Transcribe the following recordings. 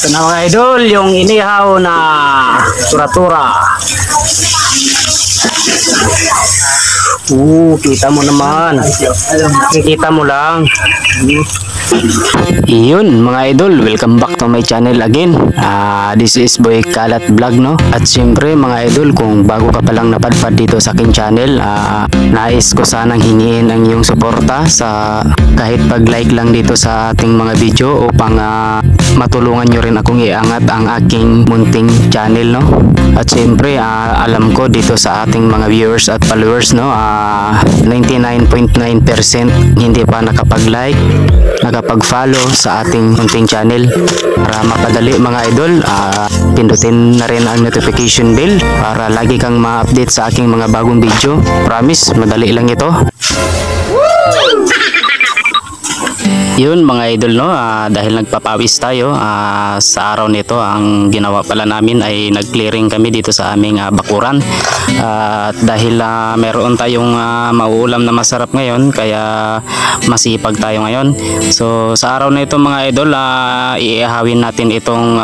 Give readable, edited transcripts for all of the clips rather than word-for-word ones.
Ito na mga idol, yung inihaw na tura-tura. Kita mo naman. Kita mo lang. Yun mga idol, welcome back to my channel again. This is Boy Kalat Vlog, no? At siyempre mga idol, kung bago ka palang napadpad dito sa aking channel, nais ko sanang hingiin ang iyong suporta sa kahit pag-like lang dito sa ating mga video upang matulungan nyo rin akong iangat ang aking munting channel, no? At siyempre alam ko dito sa ating mga viewers at followers, no, 99.9% hindi pa nakapag-like, nakapag-follow sa ating munting channel. Para mapadali mga idol, pindutin na rin ang notification bell para lagi kang ma-update sa aking mga bagong video. Promise, madali lang ito. Yun mga idol, no, dahil nagpapawis tayo sa araw nito, ang ginawa pala namin ay nag-clearing kami dito sa aming bakuran. At dahil meron tayong mauulam na masarap ngayon, kaya masipag tayo ngayon. So sa araw na ito mga idol, iihawin natin itong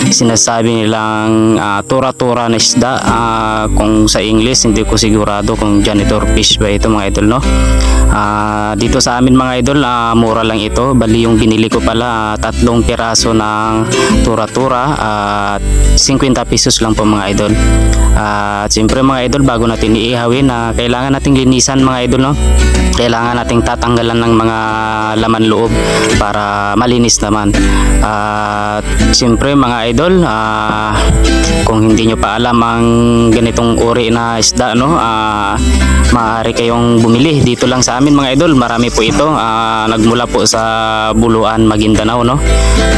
sinasabi nilang tura-tura na isda. Kung sa English hindi ko sigurado kung janitor fish ba ito mga idol, no. Dito sa amin mga idol, mura lang ito. Bali yung binili ko pala 3 piraso ng tura-tura at 50 pesos lang po mga idol. At siyempre mga idol, bago natin iihawin, kailangan nating linisan mga idol, no. Kailangan nating tatanggalan ng mga laman loob para malinis naman. At siyempre mga idol, kung hindi nyo pa alam ang ganitong uri na isda, no, maaari kayong bumili dito lang sa amin mga idol. Marami po ito, nagmula po sa Buluan, Maguindanao, no.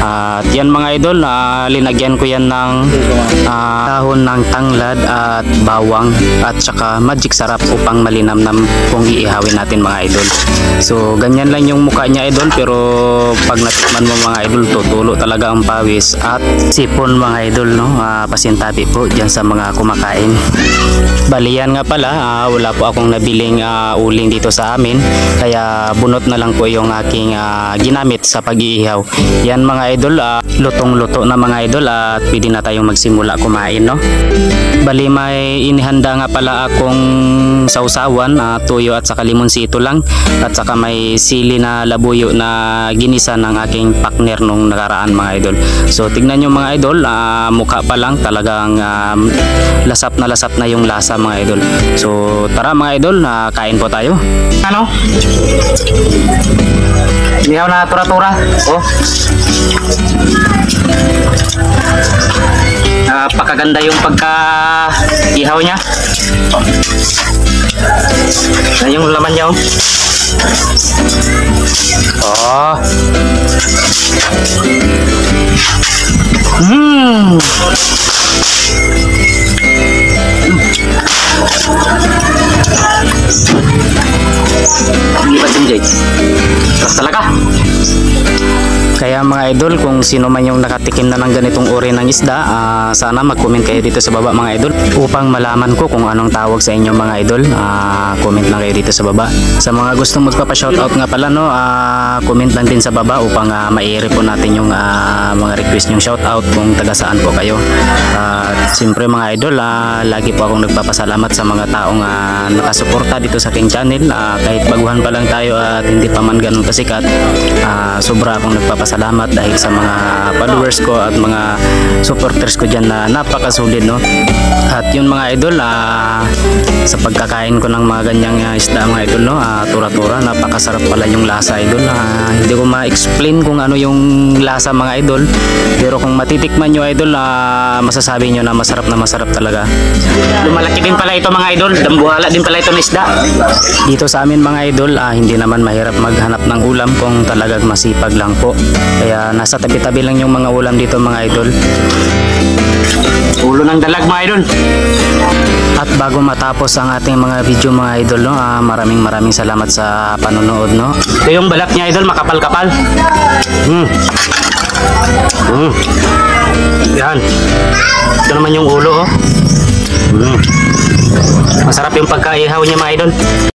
At yan mga idol, linagyan ko yan ng dahon ng tanglad at bawang at saka magic sarap upang malinamnam kung iihawin natin mga idol. So ganyan lang yung mukha niya idol, pero pag natikman mo mga idol, tutulo talaga ang pawis at sipon mga idol, no. Pasintabi po dyan sa mga kumakain. Balian nga pala, wala po akong nabiling uling dito sa amin, kaya bunot na lang po yung aking ginamit sa pag-iihaw. Yan mga idol, lutong-luto na mga idol at pwede na tayong magsimula kumain, no. Bali may inihanda nga pala akong sausawan, tuyo at saka limonsito lang, at saka may sili na labuyo na ginisa ng aking partner nung nakaraan mga idol. So tignan nyo mga idol, mukha pa lang talagang lasap na yung lasa mga idol. So tara mga idol, kain po tayo. Ano? Ihaw na tura-tura. Oh. Napakaganda yung pagka-ihaw niya. Yan yung laman niya. Oh. Hindi ba din Jake? Terus talaga. Kaya mga idol, kung sino man yung nakatikim na ng ganitong uri ng isda, sana mag-comment kayo dito sa baba mga idol upang malaman ko kung anong tawag sa inyo mga idol. Comment lang kayo dito sa baba. Sa mga gustong magpapa-shoutout nga pala, no, comment lang din sa baba upang ma-i-re po natin yung mga request yung shoutout kung taga saan po kayo. At siyempre mga idol, lagi po akong nagpapasalamat sa mga taong nakasuporta dito sa aking channel. Kahit baguhan pa lang tayo at hindi pa man ganun kasikat, sobra akong nagpapasalamat dahil sa mga followers ko at mga supporters ko dyan na napakasulit, no. At yun mga idol, sa pagkakain ko ng mga ganyang isda mga idol, no, tura-tura, napakasarap pala yung lasa idol. Hindi ko ma-explain kung ano yung lasa mga idol, pero kung matitikman nyo idol, masasabi nyo na masarap talaga. Lumalaki din pala ito mga idol, dambuhala din pala ito ng isda. Dito sa amin mga idol, hindi naman mahirap maghanap ng ulam kung talagang masipag lang po. Kaya nasa tabi-tabi lang yung mga ulam dito mga idol. Ulo ng dalag mga idol. At bago matapos ang ating mga video mga idol, no, maraming salamat sa panonood, no. Ito yung balat niya idol, makapal-kapal. Yan. Ito naman yung ulo, oh. Masarap yung pagkaihaw niya mga idol.